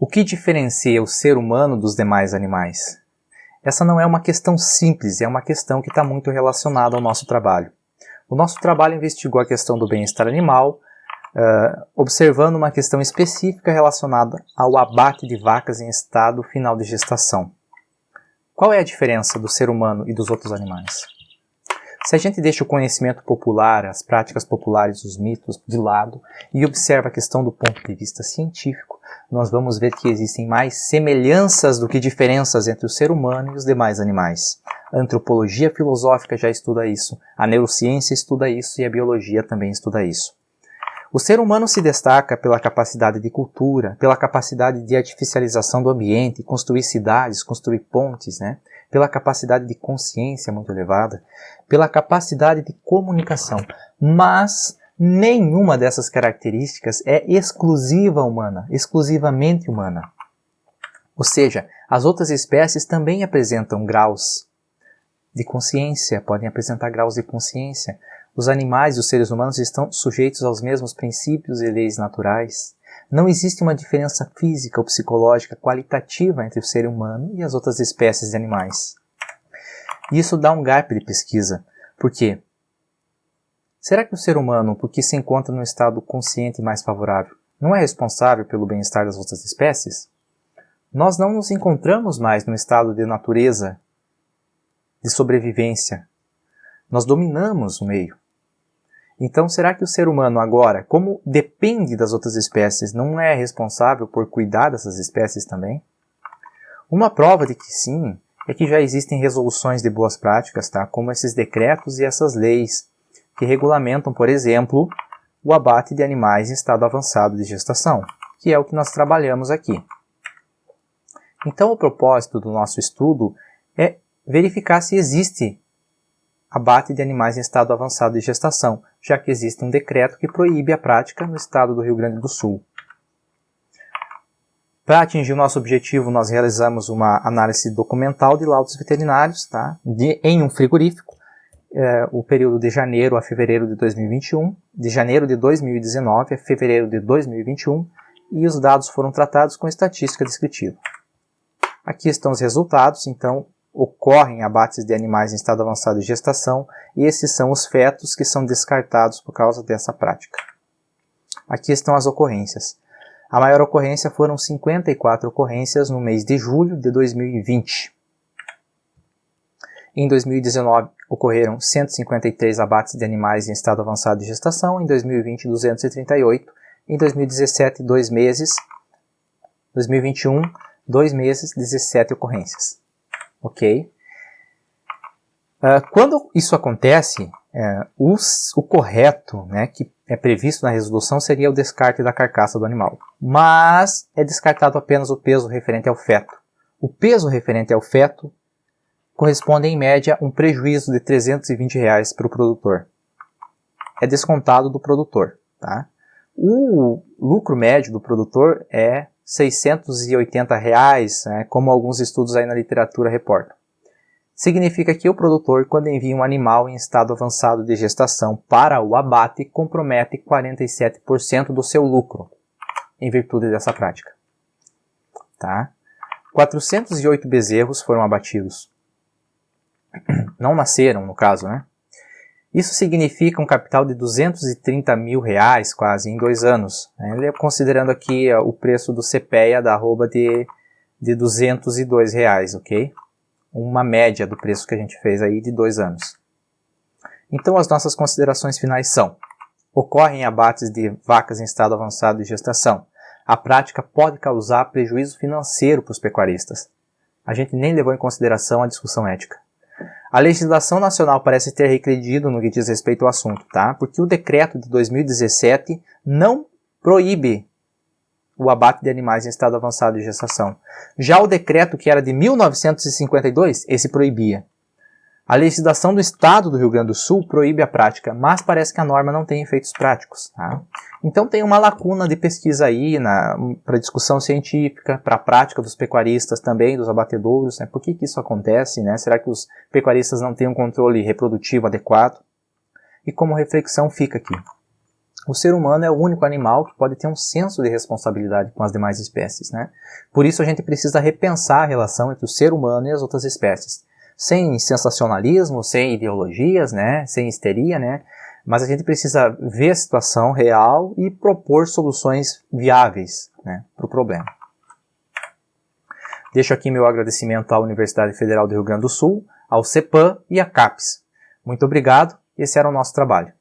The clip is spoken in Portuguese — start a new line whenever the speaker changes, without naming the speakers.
O que diferencia o ser humano dos demais animais? Essa não é uma questão simples, é uma questão que está muito relacionada ao nosso trabalho. O nosso trabalho investigou a questão do bem-estar animal, observando uma questão específica relacionada ao abate de vacas em estado final de gestação. Qual é a diferença do ser humano e dos outros animais? Se a gente deixa o conhecimento popular, as práticas populares, os mitos de lado e observa a questão do ponto de vista científico, nós vamos ver que existem mais semelhanças do que diferenças entre o ser humano e os demais animais. A antropologia filosófica já estuda isso, a neurociência estuda isso e a biologia também estuda isso. O ser humano se destaca pela capacidade de cultura, pela capacidade de artificialização do ambiente, construir cidades, construir pontes, pela capacidade de consciência muito elevada, pela capacidade de comunicação. Mas nenhuma dessas características é exclusiva humana, exclusivamente humana. Ou seja, as outras espécies também apresentam graus de consciência, podem apresentar graus de consciência. Os animais e os seres humanos estão sujeitos aos mesmos princípios e leis naturais. Não existe uma diferença física ou psicológica qualitativa entre o ser humano e as outras espécies de animais. Isso dá um gap de pesquisa. Por quê? Será que o ser humano, porque se encontra num estado consciente e mais favorável, não é responsável pelo bem-estar das outras espécies? Nós não nos encontramos mais no estado de natureza, de sobrevivência. Nós dominamos o meio. Então, será que o ser humano agora, como depende das outras espécies, não é responsável por cuidar dessas espécies também? Uma prova de que sim, é que já existem resoluções de boas práticas, como esses decretos e essas leis, que regulamentam, por exemplo, o abate de animais em estado avançado de gestação, que é o que nós trabalhamos aqui. Então, o propósito do nosso estudo é verificar se existe abate de animais em estado avançado de gestação, já que existe um decreto que proíbe a prática no estado do Rio Grande do Sul. Para atingir o nosso objetivo, nós realizamos uma análise documental de laudos veterinários em um frigorífico, o período de janeiro a fevereiro de 2021, de janeiro de 2019 a fevereiro de 2021, e os dados foram tratados com estatística descritiva. Aqui estão os resultados. Então, ocorrem abates de animais em estado avançado de gestação, e esses são os fetos que são descartados por causa dessa prática. Aqui estão as ocorrências. A maior ocorrência foram 54 ocorrências no mês de julho de 2020. Em 2019, ocorreram 153 abates de animais em estado avançado de gestação, em 2020, 238, em 2017, 2 meses, 2021, 2 meses, 17 ocorrências. Ok? Quando isso acontece, o correto, que é previsto na resolução, seria o descarte da carcaça do animal. Mas é descartado apenas o peso referente ao feto. O peso referente ao feto corresponde, em média, a um prejuízo de R$ 320 para o produtor. É descontado do produtor. O lucro médio do produtor é R$ 680, como alguns estudos aí na literatura reportam. Significa que o produtor, quando envia um animal em estado avançado de gestação para o abate, compromete 47% do seu lucro, em virtude dessa prática. 408 bezerros foram abatidos. Não nasceram, no caso, Isso significa um capital de R$ 230 mil, quase, em 2 anos. Considerando aqui o preço do CPEA da arroba de R$ 202, ok? Uma média do preço que a gente fez aí de 2 anos. Então, as nossas considerações finais são: ocorrem abates de vacas em estado avançado de gestação. A prática pode causar prejuízo financeiro para os pecuaristas. A gente nem levou em consideração a discussão ética. A legislação nacional parece ter regredido no que diz respeito ao assunto, porque o decreto de 2017 não proíbe o abate de animais em estado avançado de gestação. Já o decreto, que era de 1952, esse proibia. A legislação do estado do Rio Grande do Sul proíbe a prática, mas parece que a norma não tem efeitos práticos. Então tem uma lacuna de pesquisa aí para discussão científica, para a prática dos pecuaristas também, dos abatedouros. Por que isso acontece? Será que os pecuaristas não têm um controle reprodutivo adequado? E como reflexão fica aqui: O ser humano é o único animal que pode ter um senso de responsabilidade com as demais espécies, né? Por isso a gente precisa repensar a relação entre o ser humano e as outras espécies. Sem sensacionalismo, sem ideologias, né? Sem histeria, né? Mas a gente precisa ver a situação real e propor soluções viáveis, né, para o problema. Deixo aqui meu agradecimento à Universidade Federal do Rio Grande do Sul, ao CEPAM e à CAPES. Muito obrigado, esse era o nosso trabalho.